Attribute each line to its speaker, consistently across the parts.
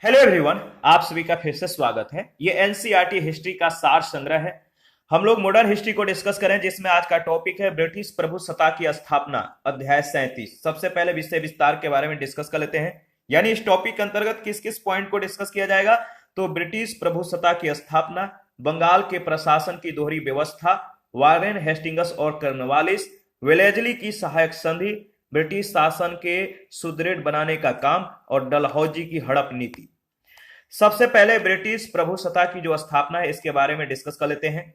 Speaker 1: Hello everyone, आप सभी का फिर से स्वागत है। ये एनसीईआरटी हिस्ट्री का सार संग्रह है। हम लोग मॉडर्न हिस्ट्री को डिस्कस करें, जिसमें आज का टॉपिक है ब्रिटिश प्रभुसत्ता की स्थापना, अध्याय 37। सबसे पहले विषय विस्तार के बारे में डिस्कस कर लेते हैं। यानी इस टॉपिक के अंतर्गत किस किस पॉइंट को डिस्कस किया जाएगा। तो ब्रिटिश प्रभुसत्ता की स्थापना, बंगाल के प्रशासन की दोहरी व्यवस्था, वारेन हेस्टिंग्स और कर्नवालिस, वेलेजली की सहायक संधि, ब्रिटिश शासन के सुदृढ़ बनाने का काम और डलहौजी की हड़प नीति। सबसे पहले ब्रिटिश प्रभुसत्ता की जो स्थापना है, इसके बारे में डिस्कस कर लेते हैं।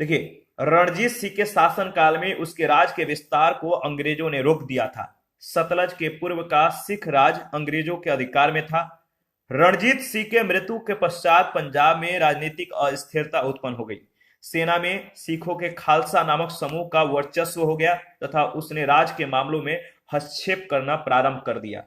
Speaker 1: देखिए, रणजीत सिंह के शासन काल में उसके राज के विस्तार को अंग्रेजों ने रोक दिया था। सतलज के पूर्व का सिख राज अंग्रेजों के अधिकार में था। रणजीत सिंह के मृत्यु के पश्चात पंजाब में राजनीतिक अस्थिरता उत्पन्न हो गई। सेना में सिखों के खालसा नामक समूह का वर्चस्व हो गया तथा उसने राज के मामलों में हस्तक्षेप करना प्रारंभ कर दिया।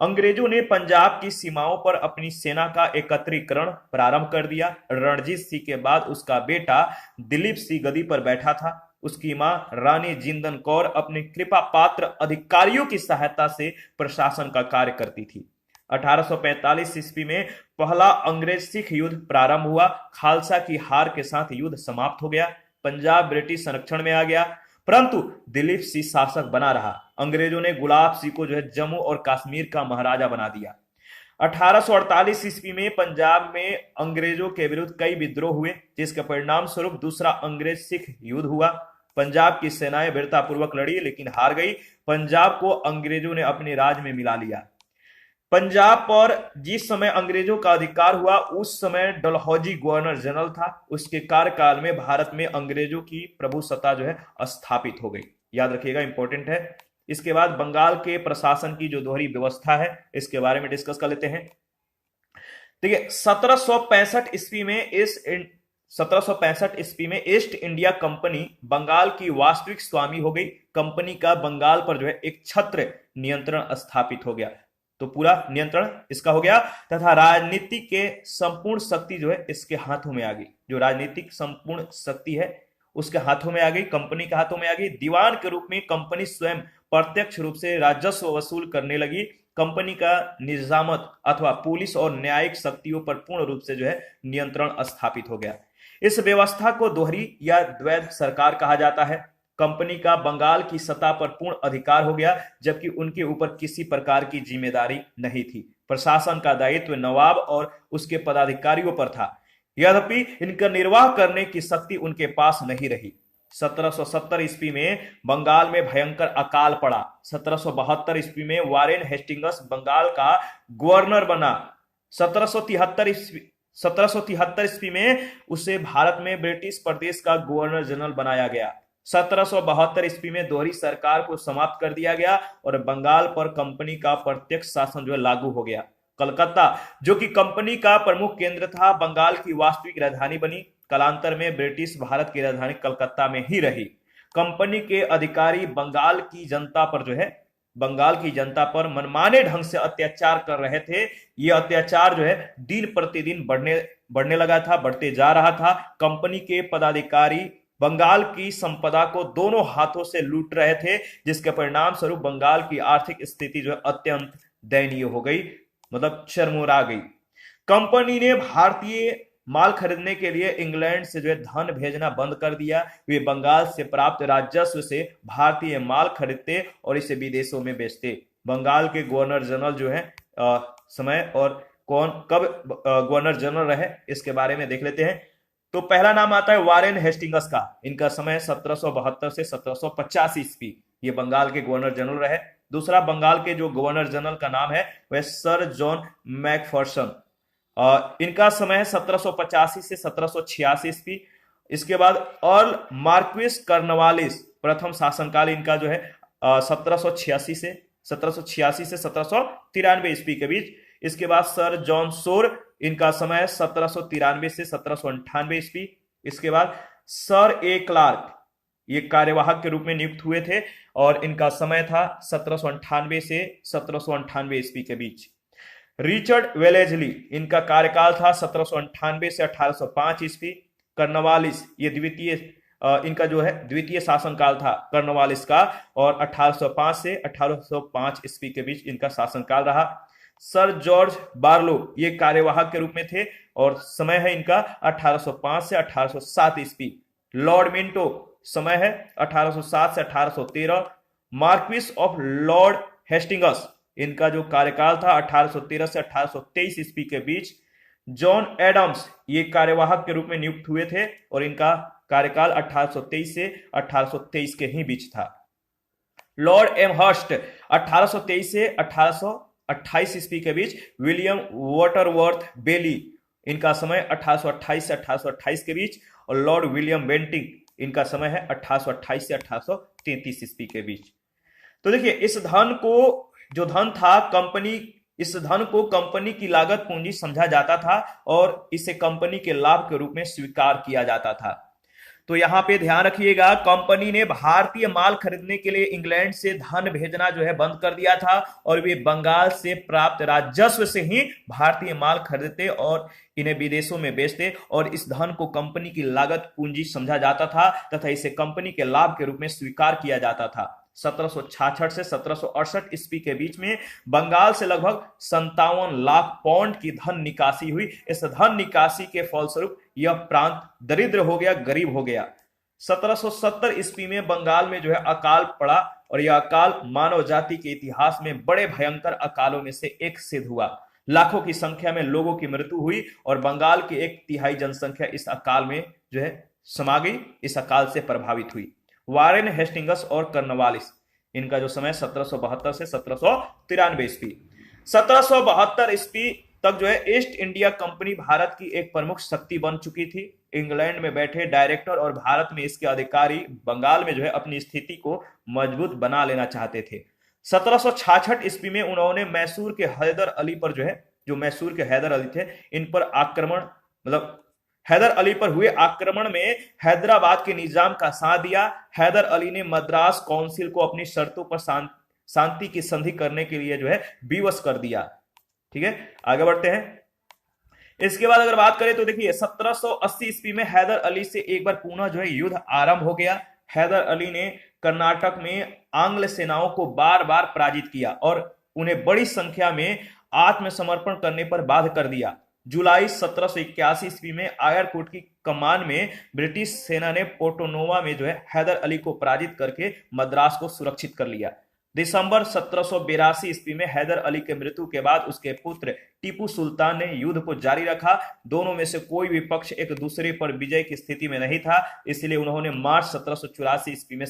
Speaker 1: अंग्रेजों ने पंजाब की सीमाओं पर अपनी सेना का एकत्रीकरण प्रारंभ कर दिया। रणजीत सिंह के बाद उसका बेटा दिलीप सिंह गद्दी पर बैठा था। उसकी मां रानी जिंदन कौर अपने कृपा पात्र अधिकारियों की सहायता से प्रशासन का कार्य करती थी। 1845 ईस्वी में पहला अंग्रेज सिख युद्ध प्रारंभ हुआ। खालसा की हार के साथ युद्ध समाप्त हो गया। पंजाब ब्रिटिश संरक्षण में आ गया, परंतु दिलीप सिंह शासक बना रहा। अंग्रेजों ने गुलाब सिंह को जम्मू और कश्मीर का महाराजा बना दिया। 1848 ईस्वी में पंजाब में अंग्रेजों के विरुद्ध कई विद्रोह हुए, जिसके परिणाम स्वरूप दूसरा अंग्रेज सिख युद्ध हुआ। पंजाब की सेनाएं वीरतापूर्वक लड़ी, लेकिन हार गई। पंजाब को अंग्रेजों ने अपने राज में मिला लिया। पंजाब पर जिस समय अंग्रेजों का अधिकार हुआ, उस समय डलहौजी गवर्नर जनरल था। उसके कार्यकाल में भारत में अंग्रेजों की प्रभुसत्ता स्थापित हो गई। याद रखिएगा, इंपॉर्टेंट है। इसके बाद बंगाल के प्रशासन की जो दोहरी व्यवस्था है, इसके बारे में डिस्कस कर लेते हैं। देखिए, 1765 ईस्वी में ईस्ट इंडिया कंपनी बंगाल की वास्तविक स्वामी हो गई। कंपनी का बंगाल पर एक छत्र नियंत्रण स्थापित हो गया। तो पूरा नियंत्रण इसका हो गया तथा राजनीतिक के संपूर्ण शक्ति इसके हाथों में आ गई। जो राजनीतिक संपूर्ण शक्ति है उसके हाथों में आ गई, कंपनी के हाथों में आ गई। दीवान के रूप में कंपनी स्वयं प्रत्यक्ष रूप से राजस्व वसूल करने लगी। कंपनी का निजामत अथवा पुलिस और न्यायिक शक्तियों पर पूर्ण रूप से नियंत्रण स्थापित हो गया। इस व्यवस्था को दोहरी या द्वैध सरकार कहा जाता है। कंपनी का बंगाल की सत्ता पर पूर्ण अधिकार हो गया, जबकि उनके ऊपर किसी प्रकार की जिम्मेदारी नहीं थी। प्रशासन का दायित्व नवाब और उसके पदाधिकारियों पर था, यद्यपि इनका निर्वाह करने की शक्ति उनके पास नहीं रही। 1770 ईस्वी में बंगाल में भयंकर अकाल पड़ा। 1772 ईस्वी में वारेन हेस्टिंग्स बंगाल का गवर्नर बना। 1773 ईस्वी में उसे भारत में ब्रिटिश प्रदेश का गवर्नर जनरल बनाया गया। 1772 ईस्वी में दोहरी सरकार को समाप्त कर दिया गया और बंगाल पर कंपनी का प्रत्यक्ष शासन लागू हो गया। कलकत्ता, जो कि कंपनी का प्रमुख केंद्र था, बंगाल की वास्तविक राजधानी बनी। कालांतर में ब्रिटिश भारत की राजधानी कलकत्ता में ही रही। कंपनी के अधिकारी बंगाल की जनता पर मनमाने ढंग से अत्याचार कर रहे थे। ये अत्याचार दिन प्रतिदिन बढ़ने लगा था, बढ़ते जा रहा था। कंपनी के पदाधिकारी बंगाल की संपदा को दोनों हाथों से लूट रहे थे, जिसके परिणाम स्वरूप बंगाल की आर्थिक स्थिति अत्यंत दयनीय हो गई, मतलब चरमोरा गई। कंपनी ने भारतीय माल खरीदने के लिए इंग्लैंड से धन भेजना बंद कर दिया। वे बंगाल से प्राप्त राजस्व से भारतीय माल खरीदते और इसे विदेशों में बेचते। बंगाल के गवर्नर जनरल समय और कब गवर्नर जनरल रहे, इसके बारे में देख लेते हैं। तो पहला नाम आता है वारेन हेस्टिंग्स का। इनका समय 1772 से 1785 ईस्वी, ये बंगाल के गवर्नर जनरल रहे। दूसरा बंगाल के जो गवर्नर जनरल का नाम है वह सर जॉन मैकफर्सन। इनका समय है 1785 से 1786 ईस्वी। इसके बाद अर्ल मार्क्विस कर्नवालिस, प्रथम शासनकाल इनका 1786 से 1793 ईस्वी के बीच। इसके बाद सर जॉन सोर, इनका समय है 1793 से 1798 ईस्वी। इसके बाद सर ए क्लार्क, ये कार्यवाहक के रूप में नियुक्त हुए थे और इनका समय था 1798 से 1798 ईस्वी के बीच। रिचर्ड वेलेजली, इनका कार्यकाल था 1798 से 1805 ईस्वी। कर्नवालिस, ये इनका द्वितीय शासनकाल था कर्नवालिस का, और 1805 से 1805 ईस्वी के बीच इनका शासनकाल रहा। सर जॉर्ज बार्लो ये कार्यवाहक के रूप में थे और समय है इनका 1805 से 1807 ईस्वी। लॉर्ड मिंटो समय है 1807 से 1813। मार्क्विस ऑफ लॉर्ड हेस्टिंगस इनका जो कार्यकाल था 1813 से 1823 ईस्वी के बीच। जॉन एडम्स ये कार्यवाहक के रूप में नियुक्त हुए थे और इनका कार्यकाल 1823 से 1823 के ही बीच था। लॉर्ड एमहर्स्ट 1823 से 1828 ईस्वी के बीच। विलियम वाटरवर्थ बेली इनका समय 1828 से 1828 के बीच और लॉर्ड विलियम बेंटिंग इनका समय है 1828 से 1833 ईस्वी के बीच। तो देखिए इस धन को जो धन था इस धन को कंपनी की लागत पूंजी समझा जाता था और इसे कंपनी के लाभ के रूप में स्वीकार किया जाता था। तो यहां पे ध्यान रखिएगा, कंपनी ने भारतीय माल खरीदने के लिए इंग्लैंड से धन भेजना जो है बंद कर दिया था और वे बंगाल से प्राप्त राजस्व से ही भारतीय माल खरीदते और इन्हें विदेशों में बेचते और इस धन को कंपनी की लागत पूंजी समझा जाता था तथा इसे कंपनी के लाभ के रूप में स्वीकार किया जाता था। 1766 से 1768 ईस्वी के बीच में बंगाल से लगभग 57 लाख पाउंड की धन निकासी हुई। इस धन निकासी के फलस्वरूप यह प्रांत दरिद्र हो गया, गरीब हो गया। 1770 ईस्वी में बंगाल में जो है अकाल पड़ा और यह अकाल मानव जाति के इतिहास में बड़े भयंकर अकालों में से एक सिद्ध हुआ। लाखों की संख्या में लोगों की मृत्यु हुई और बंगाल की 1/3 जनसंख्या इस अकाल में जो है समा गई, इस अकाल से प्रभावित हुई। वारेन हेस्टिंगस और कर्नवालिस इनका जो समय 1772 से 1793 ईस्वी। 1772 ईस्वी तक जो है ईस्ट इंडिया कंपनी भारत की एक प्रमुख शक्ति बन चुकी थी। इंग्लैंड में बैठे डायरेक्टर और भारत में इसके अधिकारी बंगाल में जो है अपनी स्थिति को मजबूत बना लेना चाहते थे। 1766 ईस्वी में उन्होंने मैसूर के हैदर अली पर जो मैसूर के हैदर अली थे इन पर आक्रमण हैदर अली पर हुए आक्रमण में हैदराबाद के निजाम का साथ दिया। हैदर अली ने मद्रास काउंसिल को अपनी शर्तों पर शांति की संधि करने के लिए जो है विवश कर दिया। ठीक है, आगे बढ़ते हैं। इसके बाद अगर बात करें तो देखिए 1780 ईस्वी में हैदर अली से एक बार पुनः जो है युद्ध आरंभ हो गया। हैदर अली ने कर्नाटक में आंग्ल सेनाओं को बार बार पराजित किया और उन्हें बड़ी संख्या में आत्मसमर्पण करने पर बाध्य कर दिया। जुलाई 1781 ईस्वी में आयरकोट की कमान में ब्रिटिश सेना ने पोर्टोनोवा में जो है हैदर अली को पराजित करके मद्रास को सुरक्षित कर लिया। दिसंबर 1782 ईस्वी में हैदर अली के मृत्यु के बाद उसके पुत्र टीपू सुल्तान ने युद्ध को जारी रखा। दोनों में से कोई भी पक्ष एक दूसरे पर विजय की स्थिति में नहीं था, इसलिए उन्होंने मार्च 1784 ईस्वी में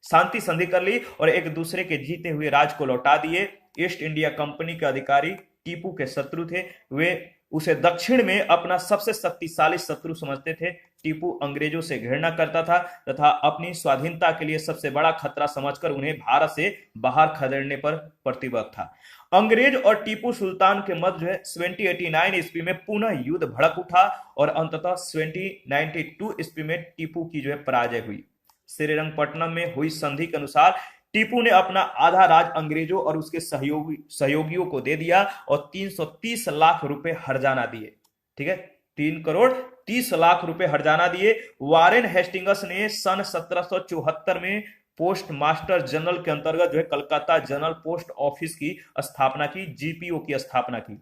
Speaker 1: शांति संधि कर ली और एक दूसरे के जीते हुए राज को लौटा दिए। ईस्ट इंडिया कंपनी के अधिकारी टीपू के शत्रु थे, वे उसे दक्षिण में अपना सबसे शक्तिशाली शत्रु समझते थे। टीपू अंग्रेजों से घृणा करता था तथा अपनी स्वाधीनता के लिए सबसे बड़ा खतरा समझकर उन्हें भारत से बाहर खदेड़ने पर प्रतिबद्ध था। अंग्रेज और टीपू सुल्तान के मध्य जो है 1789 ईस्वी में पुनः युद्ध भड़क उठा और अंततः 1792 ईस्वी में टीपू की जो है पराजय हुई। श्रीरंगपट्टनम में हुई संधि के अनुसार टीपू ने अपना आधा राज अंग्रेजों और उसके सहयोगियों को दे दिया और 330 लाख रुपए हर्जाना दिए। ठीक है, 3 करोड़ 30 लाख रुपए हर्जाना दिए। वारेन हेस्टिंगस ने सन 1774 में पोस्ट मास्टर जनरल के अंतर्गत जो है कलकत्ता जनरल पोस्ट ऑफिस की स्थापना की, जीपीओ की स्थापना की।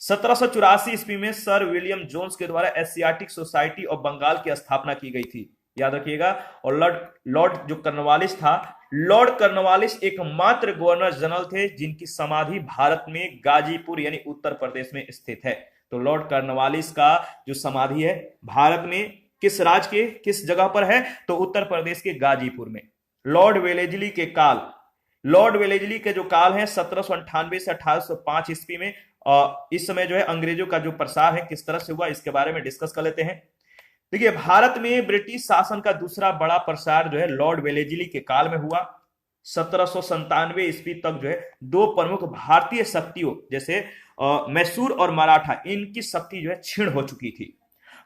Speaker 1: 1784 ईस्वी में सर विलियम जोन्स के द्वारा एशियाटिक सोसाइटी ऑफ बंगाल की स्थापना की गई थी, याद रखिएगा। और लॉर्ड जो कर्नवालिस था, लॉर्ड कर्नवालिस एकमात्र गवर्नर जनरल थे जिनकी समाधि भारत में गाजीपुर यानी उत्तर प्रदेश में स्थित है। तो लॉर्ड कर्नवालिस का जो समाधि है भारत में किस राज्य के किस जगह पर है, तो उत्तर प्रदेश के गाजीपुर में। लॉर्ड वेलेजली के जो काल है 1798 से 1805 ईस्वी में, इस समय जो है अंग्रेजों का जो प्रसार है किस तरह से हुआ इसके बारे में डिस्कस कर लेते हैं। देखिए, भारत में ब्रिटिश शासन का दूसरा बड़ा प्रसार जो है लॉर्ड वेलेजली के काल में हुआ। 1797 ईस्वी तक जो है दो प्रमुख भारतीय शक्तियों जैसे मैसूर और मराठा, इनकी शक्ति जो है क्षीण हो चुकी थी।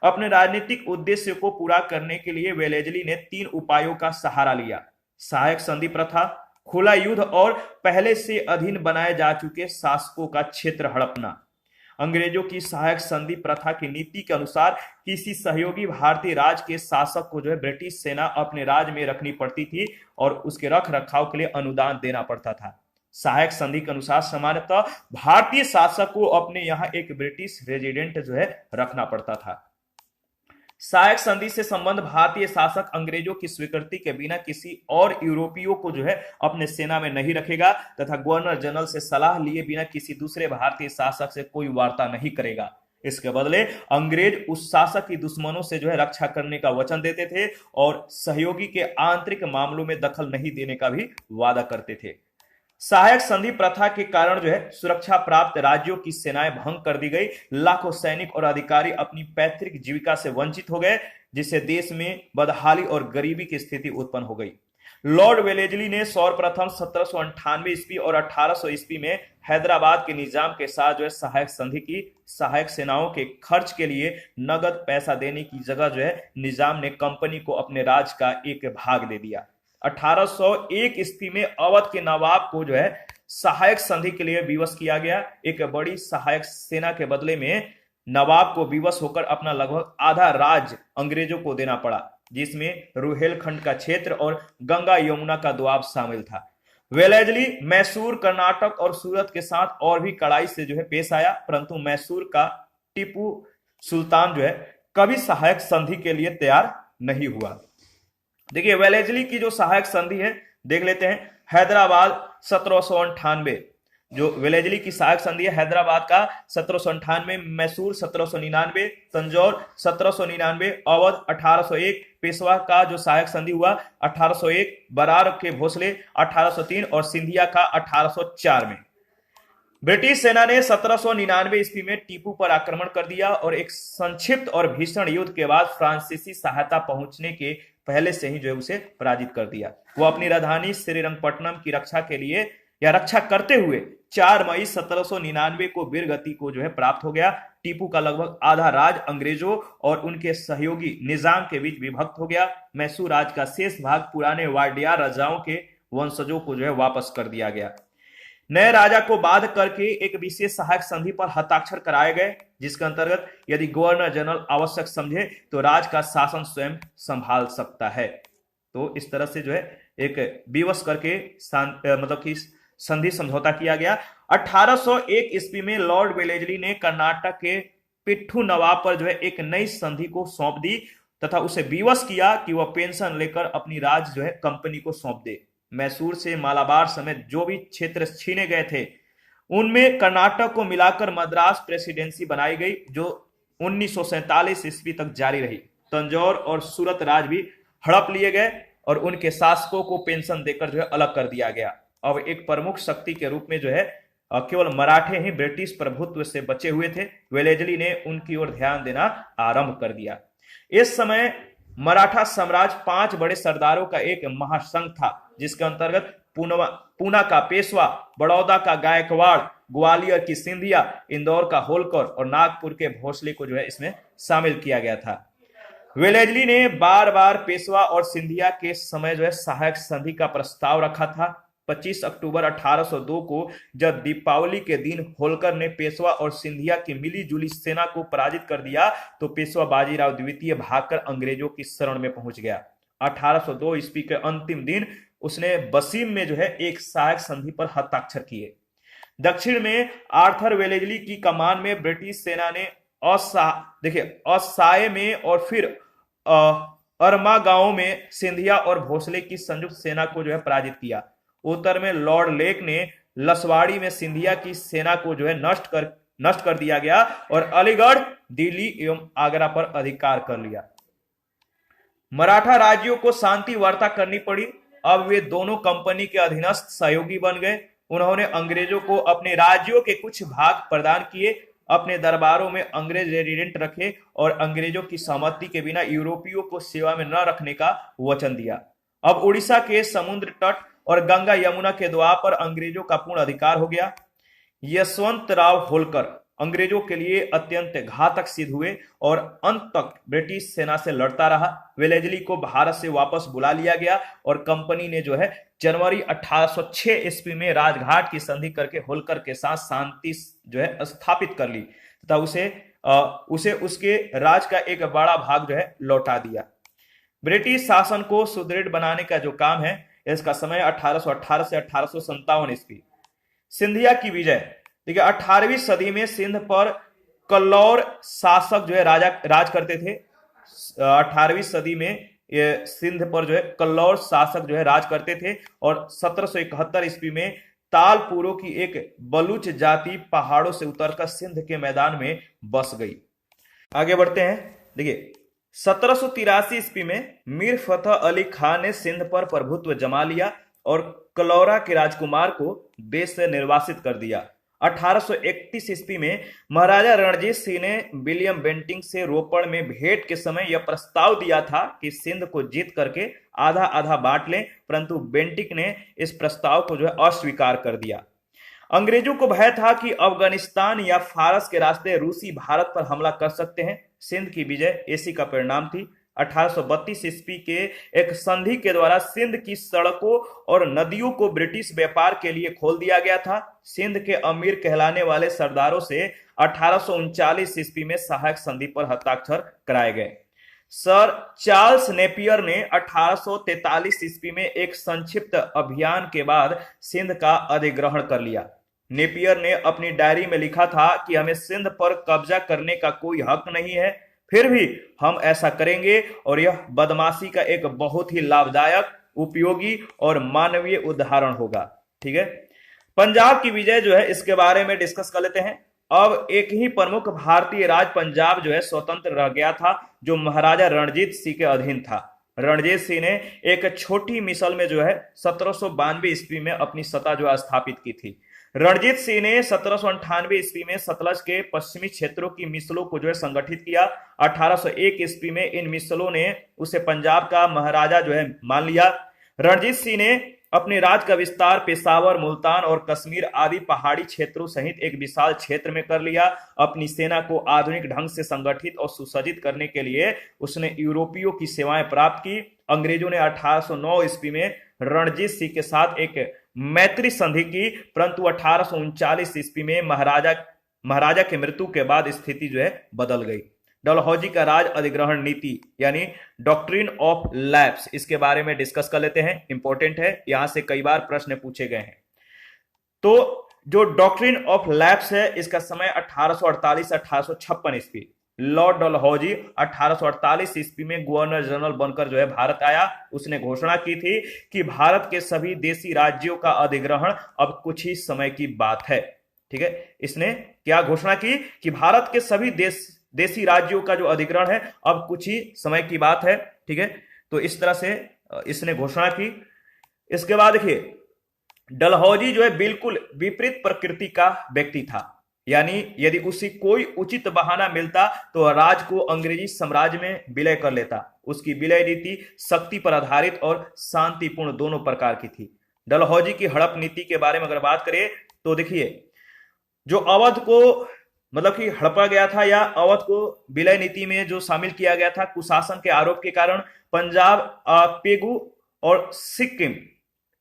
Speaker 1: अपने राजनीतिक उद्देश्य को पूरा करने के लिए वेलेजली ने 3 उपायों का सहारा लिया: सहायक संधि प्रथा, खुला युद्ध और पहले से अधीन बनाए जा चुके शासकों का क्षेत्र हड़पना। अंग्रेजों की सहायक संधि प्रथा की नीति के अनुसार किसी सहयोगी भारतीय राज के शासक को जो है ब्रिटिश सेना अपने राज में रखनी पड़ती थी और उसके रख रखाव के लिए अनुदान देना पड़ता था। सहायक संधि के अनुसार सामान्यतः भारतीय शासक को अपने यहां एक ब्रिटिश रेजिडेंट जो है रखना पड़ता था। सहायक संधि से संबंध भारतीय शासक अंग्रेजों की स्वीकृति के बिना किसी और यूरोपीय को जो है अपने सेना में नहीं रखेगा तथा गवर्नर जनरल से सलाह लिए बिना किसी दूसरे भारतीय शासक से कोई वार्ता नहीं करेगा। इसके बदले अंग्रेज उस शासक की दुश्मनों से जो है रक्षा करने का वचन देते थे और सहयोगी के आंतरिक मामलों में दखल नहीं देने का भी वादा करते थे। सहायक संधि प्रथा के कारण जो है सुरक्षा प्राप्त राज्यों की सेनाएं भंग कर दी गई, लाखों सैनिक और अधिकारी अपनी पैतृक जीविका से वंचित हो गए, जिससे देश में बदहाली और गरीबी की स्थिति उत्पन्न हो गई। लॉर्ड वेलेजली ने सर्वप्रथम 1798 ईस्वी और 1800 ईस्वी में हैदराबाद के निजाम के साथ जो है सहायक संधि की। सहायक सेनाओं के खर्च के लिए नगद पैसा देने की जगह जो है निजाम ने कंपनी को अपने राज का एक भाग दे दिया। 1801 ईस्वी में अवध के नवाब को जो है सहायक संधि के लिए विवश किया गया। एक बड़ी सहायक सेना के बदले में नवाब को विवश होकर अपना लगभग आधा राज्य अंग्रेजों को देना पड़ा, जिसमें रुहेलखंड का क्षेत्र और गंगा यमुना का दोआब शामिल था। वेलेजली मैसूर, कर्नाटक और सूरत के साथ और भी कड़ाई से जो है पेश आया, परंतु मैसूर का टीपू सुल्तान जो है कभी सहायक संधि के लिए तैयार नहीं हुआ। देखिए वेलेजली की जो सहायक संधि है देख लेते हैं। हैदराबाद 1798, जो वेलेजली की सहायक संधि है हैदराबाद का 1798, मैसूर 1799, तंजौर 1799, अवध 1801, पेशवा का जो सहायक संधि हुआ 1801, बरार के भोसले 1803 और सिंधिया का 1804 में। ब्रिटिश सेना ने 1799 ईस्वी में टीपू पर आक्रमण कर दिया और एक संक्षिप्त और भीषण युद्ध के बाद फ्रांसीसी सहायता पहुंचने के पहले से ही जो है उसे पराजित कर दिया। वो अपनी राजधानी श्रीरंगपट्टनम की रक्षा के लिए या रक्षा करते हुए 4 मई 1799 को वीरगति को जो है प्राप्त हो गया। टीपू का लगभग आधा राज अंग्रेजों और उनके सहयोगी निजाम के बीच विभक्त हो गया। मैसूर राज का शेष भाग पुराने वाडियार राजाओं के वंशजों को जो है वापस कर दिया गया। नए राजा को बाध करके एक विशेष सहायक संधि पर हस्ताक्षर कराए गए, जिसके अंतर्गत यदि गवर्नर जनरल आवश्यक समझे तो राज का शासन स्वयं संभाल सकता है। तो इस तरह से जो है एक विवश करके मतलब कि संधि समझौता किया गया। 1801 ईस्वी में लॉर्ड वेलेजली ने कर्नाटक के पिट्ठू नवाब पर जो है एक नई संधि को सौंप दी तथा उसे विवश किया कि वह पेंशन लेकर अपनी राज जो है कंपनी को सौंप दे। मैसूर से मालाबार समेत जो भी क्षेत्र छीने गए थे उनमें कर्नाटक को मिलाकर मद्रास प्रेसिडेंसी बनाई गई, जो 1947 ईस्वी तक जारी रही। तंजौर और सूरत राज भी हड़प लिए गए और उनके शासकों को पेंशन देकर जो है अलग कर दिया गया। अब एक प्रमुख शक्ति के रूप में जो है केवल मराठे ही ब्रिटिश प्रभुत्व से बचे हुए थे। वेलेजली ने उनकी ओर ध्यान देना आरंभ कर दिया। इस समय मराठा साम्राज्य 5 बड़े सरदारों का एक महासंघ था, जिसके अंतर्गत पूना का पेशवा, बड़ौदा का गायकवाड़, ग्वालियर की सिंधिया, इंदौर का होलकर और नागपुर के भोसले को जो है इसमें शामिल किया गया था। वेलेजली ने बार बार पेशवा और सिंधिया के समय जो है सहायक संधि का प्रस्ताव रखा था। 25 अक्टूबर 1802 को जब दीपावली के दिन होलकर ने पेशवा और सिंधिया की मिली जुली सेना को पराजित कर दिया तो पेशवा बाजीराव द्वितीय भागकर अंग्रेजों की शरण में पहुंच गया। 1802 ईस्वी के अंतिम दिन उसने बसीम में जो है एक सहायक संधि पर हस्ताक्षर किए। दक्षिण में आर्थर वेलेजली की कमान में ब्रिटिश सेना ने असाय में और फिर अरमा गांव में सिंधिया और भोसले की संयुक्त सेना को जो है पराजित किया। उत्तर में लॉर्ड लेक ने लसवाड़ी में सिंधिया की सेना को जो है नष्ट कर दिया गया और अलीगढ़, दिल्ली एवं आगरा पर अधिकार कर लिया। मराठा राज्यों को शांति वार्ता करनी पड़ी। अब वे दोनों कंपनी के अधीनस्थ सहयोगी बन गए। उन्होंने अंग्रेजों को अपने राज्यों के कुछ भाग प्रदान किए, अपने दरबारों में अंग्रेज रेजिडेंट रखे और अंग्रेजों की सहमति के बिना यूरोपियों को सेवा में न रखने का वचन दिया। अब उड़ीसा के समुद्र तट और गंगा यमुना के द्वार पर अंग्रेजों का पूर्ण अधिकार हो गया। यशवंतराव होलकर अंग्रेजों के लिए अत्यंत घातक सिद्ध हुए और अंत तक ब्रिटिश सेना से लड़ता रहा। वेलेजली को भारत से वापस बुला लिया गया और कंपनी ने जो है जनवरी 1806 ईस्वी में राजघाट की संधि करके होलकर के साथ शांति जो है स्थापित कर ली तथा उसे उसके राज का एक बड़ा भाग जो है लौटा दिया। ब्रिटिश शासन को सुदृढ़ बनाने का जो काम है इसका समय 1818 से 1857 ईस्वी। सिंधिया की विजय। देखिए 18वीं सदी में सिंध पर कल्लौर शासक जो है राज करते थे। 18वीं सदी में ये सिंध पर जो है कल्लौर शासक जो है राज करते थे और 1771 ईस्वी में तालपुरों की एक बलूच जाति पहाड़ों से उतरकर सिंध के मैदान में बस गई। आगे बढ़ते हैं। देखिए 1783 ईस्वी में मीर फतेह अली खान ने सिंध पर प्रभुत्व जमा लिया और कलौरा के राजकुमार को देश से निर्वासित कर दिया। 1831 ईस्वी में महाराजा रणजीत सिंह ने विलियम बेंटिंक से रोपड़ में भेंट के समय यह प्रस्ताव दिया था कि सिंध को जीत करके आधा आधा बांट लें, परंतु बेंटिंक ने इस प्रस्ताव को जो है अस्वीकार कर दिया। अंग्रेजों को भय था कि अफगानिस्तान या फारस के रास्ते रूसी भारत पर हमला कर सकते हैं। सिंध की विजय इसी का परिणाम थी। 1832 ईस्वी के एक संधि के द्वारा सिंध की सड़कों और नदियों को ब्रिटिश व्यापार के लिए खोल दिया गया था। सिंध के अमीर कहलाने वाले सरदारों से 1839 ईस्वी में सहायक संधि पर हस्ताक्षर कराए गए। सर चार्ल्स नेपियर ने 1843 ईस्वी में एक संक्षिप्त अभियान के बाद सिंध का अधिग्रहण कर लिया। नेपियर ने अपनी डायरी में लिखा था कि हमें सिंध पर कब्जा करने का कोई हक नहीं है, फिर भी हम ऐसा करेंगे और यह बदमाशी का एक बहुत ही लाभदायक, उपयोगी और मानवीय उदाहरण होगा। ठीक है, पंजाब की विजय जो है इसके बारे में डिस्कस कर लेते हैं। अब एक ही प्रमुख भारतीय राज पंजाब जो है स्वतंत्र रह गया था, जो महाराजा रणजीत सिंह के अधीन था। रणजीत सिंह ने एक छोटी मिसल में जो है 1792 ईस्वी में अपनी सत्ता जो स्थापित की थी। रणजीत सिंह ने 1798 ईस्वी में सतलज के पश्चिमी क्षेत्रों की मिसलों को जो है संगठित किया। 1801 ईस्वी में इन मिसलों ने उसे पंजाब का महाराजा जो है मान लिया। रणजीत सिंह ने अपने राज का विस्तार पेशावर, मुल्तान और कश्मीर आदि पहाड़ी क्षेत्रों सहित एक विशाल क्षेत्र में कर लिया। अपनी सेना को आधुनिक ढंग से संगठित और सुसज्जित करने के लिए उसने यूरोपियों की सेवाएं प्राप्त की। अंग्रेजों ने 1809 ईस्वी में रणजीत सिंह के साथ एक मैत्री संधि की, परंतु 1839 ईस्वी में महाराजा की मृत्यु के बाद स्थिति जो है बदल गई। डलहौजी का राज अधिग्रहण नीति यानी डॉक्ट्रिन ऑफ लैप्स, इसके बारे में डिस्कस कर लेते हैं। इंपॉर्टेंट है, यहां से कई बार प्रश्न पूछे गए हैं। तो जो डॉक्ट्रिन ऑफ लैप्स है इसका समय 1848-1856 ईस्वी। लॉर्ड डलहौजी 1848 ईस्वी में गवर्नर जनरल बनकर जो है भारत आया। उसने घोषणा की थी कि भारत के सभी देशी राज्यों का अधिग्रहण अब कुछ ही समय की बात है। ठीक है, इसने क्या घोषणा की कि भारत के सभी देशी राज्यों का जो अधिग्रहण है अब कुछ ही समय की बात है। ठीक है, तो इस तरह से इसने घोषणा की। इसके बाद देखिए डलहौजी जो है बिल्कुल विपरीत प्रकृति का व्यक्ति था, यानी यदि उसे कोई उचित बहाना मिलता तो राज को अंग्रेजी साम्राज्य में विलय कर लेता। उसकी विलय नीति शक्ति पर आधारित और शांतिपूर्ण दोनों प्रकार की थी। डलहौजी की हड़प नीति के बारे में अगर बात करें तो देखिए जो अवध को मतलब कि हड़पा गया था या अवध को विलय नीति में जो शामिल किया गया था, कुशासन के आरोप के कारण पंजाब, पेगू और सिक्किम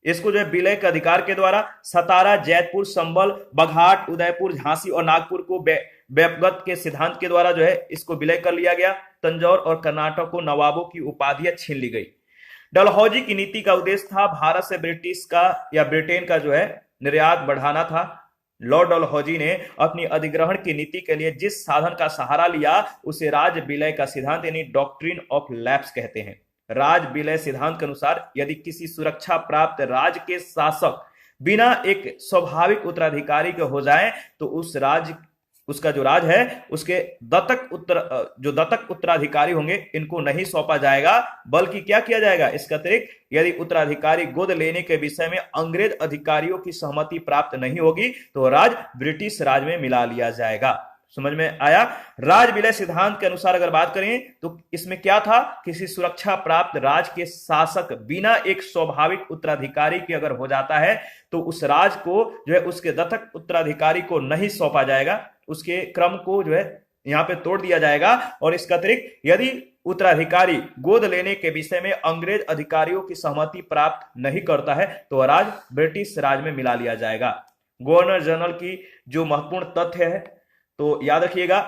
Speaker 1: इसको जो है विलय के अधिकार के द्वारा सतारा, जैतपुर, संबल, बघाट, उदयपुर, झांसी और नागपुर को व्यपगत के सिद्धांत के द्वारा जो है इसको विलय कर लिया गया। तंजौर और कर्नाटक को नवाबों की उपाधियां छीन ली गई। डलहौजी की नीति का उद्देश्य था भारत से ब्रिटिश का या ब्रिटेन का जो है निर्यात बढ़ाना था। लॉर्ड डलहौजी ने अपनी अधिग्रहण की नीति के लिए जिस साधन का सहारा लिया उसे राज विलय का सिद्धांत यानी डॉक्ट्रिन ऑफ लैप्स कहते हैं। राज विलय सिद्धांत के अनुसार यदि किसी सुरक्षा प्राप्त राज्य के शासक बिना एक स्वाभाविक उत्तराधिकारी के हो जाए तो उसका जो राज है उसके दत्तक उत्तराधिकारी होंगे इनको नहीं सौंपा जाएगा, बल्कि क्या किया जाएगा, इसके अतिरिक्त यदि उत्तराधिकारी गोद लेने के विषय में अंग्रेज अधिकारियों की सहमति प्राप्त नहीं होगी तो राज ब्रिटिश राज में मिला लिया जाएगा। समझ में आया। राज विलय सिद्धांत के अनुसार अगर बात करें तो इसमें क्या था, किसी सुरक्षा प्राप्त राज के शासक बिना एक स्वाभाविक उत्तराधिकारी के अगर हो जाता है तो उस राज को जो है उसके दत्तक उत्तराधिकारी को नहीं सौंपा जाएगा, उसके क्रम को जो है यहां पे तोड़ दिया जाएगा। और इसके अतिरिक्त यदि उत्तराधिकारी गोद लेने के विषय में अंग्रेज अधिकारियों की सहमति प्राप्त नहीं करता है तो राज ब्रिटिश राज में मिला लिया जाएगा। गवर्नर जनरल की जो महत्वपूर्ण तथ्य है तो याद रखिएगा,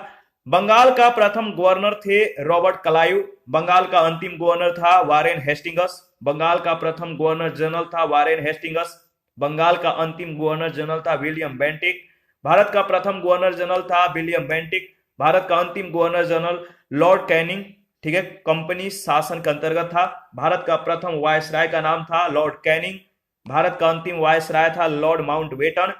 Speaker 1: बंगाल का प्रथम गवर्नर थे रॉबर्ट क्लाइव, बंगाल का अंतिम गवर्नर था वारेन हेस्टिंगस, बंगाल का प्रथम गवर्नर जनरल था वारेन हेस्टिंगस, बंगाल का अंतिम गवर्नर जनरल था विलियम बेंटिक। भारत का प्रथम गवर्नर जनरल था विलियम बेंटिक। भारत का अंतिम गवर्नर जनरल लॉर्ड कैनिंग, ठीक है, कंपनी शासन के अंतर्गत था। भारत का प्रथम वायसराय का नाम था लॉर्ड कैनिंग। भारत का अंतिम वायसराय था लॉर्ड माउंटबेटन।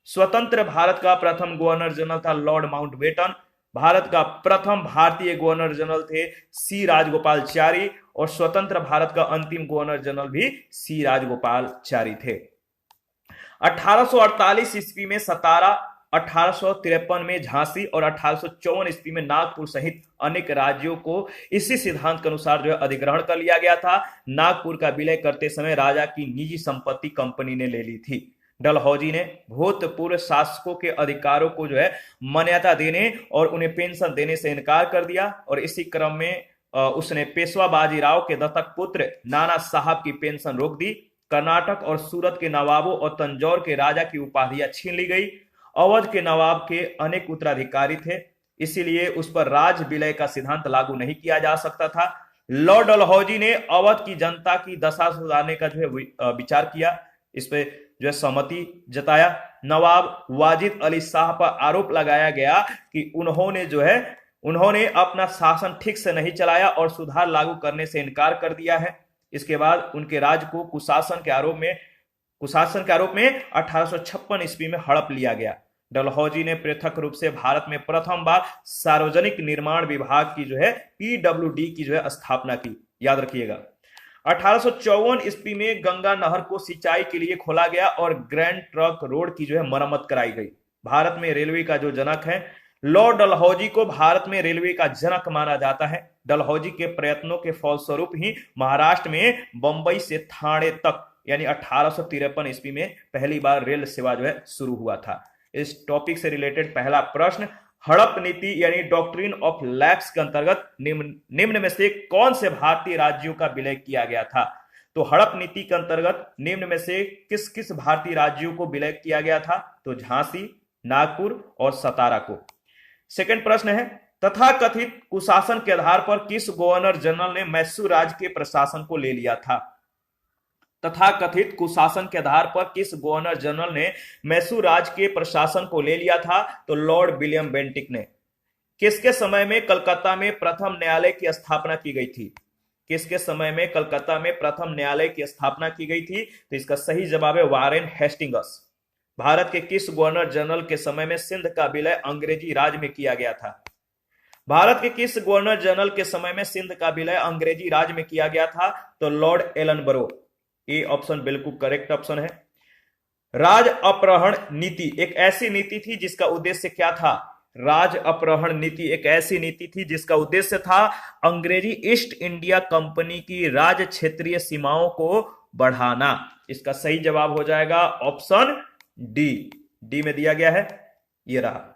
Speaker 1: स्वतंत्र भारत का प्रथम गवर्नर जनरल था लॉर्ड माउंटबेटन। भारत का प्रथम भारतीय गवर्नर जनरल थे सी राजगोपालचारी और स्वतंत्र भारत का अंतिम गवर्नर जनरल भी सी राजगोपालचारी थे। 1848 ईस्वी में सतारा, 1853 में झांसी और 1854 ईस्वी में नागपुर सहित अनेक राज्यों को इसी सिद्धांत के अनुसार जो है अधिग्रहण कर लिया गया था। नागपुर का विलय करते समय राजा की निजी संपत्ति कंपनी ने ले ली थी। डलहौजी ने भूतपूर्व शासकों के अधिकारों को जो है मान्यता देने और उन्हें पेंशन देने से इनकार कर दिया और इसी क्रम में उसने पेशवा बाजीराव के दत्तक पुत्र नाना साहब की पेंशन रोक दी। कर्नाटक और सूरत के नवाबों और तंजौर के राजा की उपाधियां छीन ली गई। अवध के नवाब के अनेक उत्तराधिकारी थे, इसीलिए उस पर राज विलय का सिद्धांत लागू नहीं किया जा सकता था। लॉर्ड डलहौजी ने अवध की जनता की दशा सुधारने का जो है विचार किया, इस पे जो है सहमति जताया। नवाब वाजिद अली शाह पर आरोप लगाया गया कि उन्होंने अपना शासन ठीक से नहीं चलाया और सुधार लागू करने से इनकार कर दिया है। इसके बाद उनके राज को कुशासन के आरोप में 1856 ईस्वी में हड़प लिया गया। डलहौजी ने पृथक रूप से भारत में प्रथम बार सार्वजनिक निर्माण विभाग की जो है पीडब्ल्यूडी की जो है स्थापना की, याद रखिएगा। 1854 ईस्वी में गंगा नहर को सिंचाई के लिए खोला गया और ग्रैंड ट्रंक रोड की जो है मरम्मत कराई गई। भारत में रेलवे का जो जनक है, लॉर्ड डलहौजी को भारत में रेलवे का जनक माना जाता है। डलहौजी के प्रयत्नों के फलस्वरूप ही महाराष्ट्र में बंबई से थाने तक यानी 1853 ईस्वी में पहली बार रेल सेवा जो है शुरू हुआ था। इस टॉपिक से रिलेटेड पहला प्रश्न, हड़प नीति यानी डॉक्ट्रिन ऑफ लैप्स के अंतर्गत निम्न में से कौन से भारतीय राज्यों का विलय किया गया था? तो हड़प नीति के अंतर्गत निम्न में से किस किस भारतीय राज्यों को विलय किया गया था? तो झांसी, नागपुर और सतारा को। सेकंड प्रश्न है, तथाकथित कुशासन के आधार पर किस गवर्नर जनरल ने मैसूर राज्य के प्रशासन को ले लिया था? तथाकथित कुशासन के आधार पर किस गवर्नर जनरल ने मैसूर राज्य के प्रशासन को ले लिया था? तो लॉर्ड विलियम बेंटिक ने। किसके समय में कलकत्ता में प्रथम न्यायालय की स्थापना की गई थी? किसके समय में कलकत्ता में प्रथम न्यायालय की स्थापना की गई थी? तो इसका सही जवाब है वारेन हेस्टिंग्स। भारत के किस गवर्नर जनरल के समय में सिंध का विलय अंग्रेजी राज में किया गया था? भारत के किस गवर्नर जनरल के समय में सिंध का विलय अंग्रेजी राज में किया गया था? तो लॉर्ड एलनबरो। ए ऑप्शन बिल्कुल करेक्ट ऑप्शन है। राज अपहरण नीति एक ऐसी नीति थी जिसका उद्देश्य क्या था? राज अपहरण नीति एक ऐसी नीति थी जिसका उद्देश्य था अंग्रेजी ईस्ट इंडिया कंपनी की राज क्षेत्रीय सीमाओं को बढ़ाना। इसका सही जवाब हो जाएगा ऑप्शन डी में दिया गया है, ये रहा।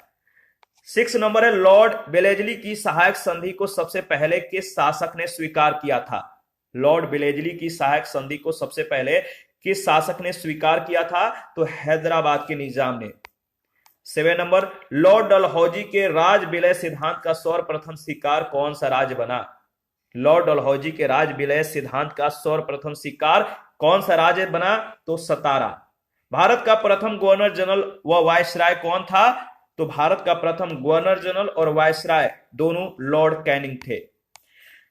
Speaker 1: 6 नंबर है, लॉर्ड वेलेजली की सहायक संधि को सबसे पहले किस शासक ने स्वीकार किया था? लॉर्ड वेलेजली की सहायक संधि को सबसे पहले किस शासक ने स्वीकार किया था? तो हैदराबाद के निजाम ने। 7 नंबर, लॉर्ड डलहौजी के राज विलय सिद्धांत का सर्वप्रथम शिकार कौन सा राज्य बना? लॉर्ड डलहौजी के राज विलय सिद्धांत का सर्वप्रथम शिकार कौन सा राज्य बना? तो सतारा। भारत का प्रथम गवर्नर जनरल व वायसराय कौन था? तो भारत का प्रथम गवर्नर जनरल और वायसराय दोनों लॉर्ड कैनिंग थे।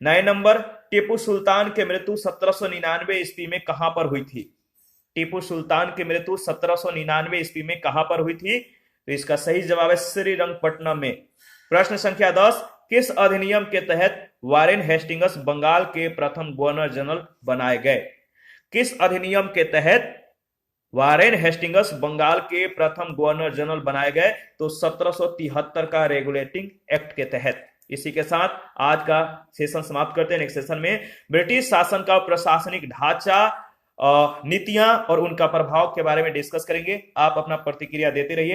Speaker 1: 9 नंबर, टीपू सुल्तान की मृत्यु 1799 ईस्वी में कहां पर हुई थी? टीपू सुल्तान की मृत्यु 1799 ईस्वी में कहां पर हुई थी? तो इसका सही जवाब है श्रीरंगपट्टनम में। प्रश्न संख्या 10, किस अधिनियम के तहत वारेन हेस्टिंग्स बंगाल के प्रथम गवर्नर जनरल बनाए गए? किस अधिनियम के तहत वारेन हेस्टिंग्स बंगाल के प्रथम गवर्नर जनरल बनाए गए? तो 1773 का रेगुलेटिंग एक्ट के तहत। इसी के साथ आज का सेशन समाप्त करते हैं। नेक्स्ट सेशन में ब्रिटिश शासन का प्रशासनिक ढांचा, नीतियां और उनका प्रभाव के बारे में डिस्कस करेंगे। आप अपना प्रतिक्रिया देते रहिए।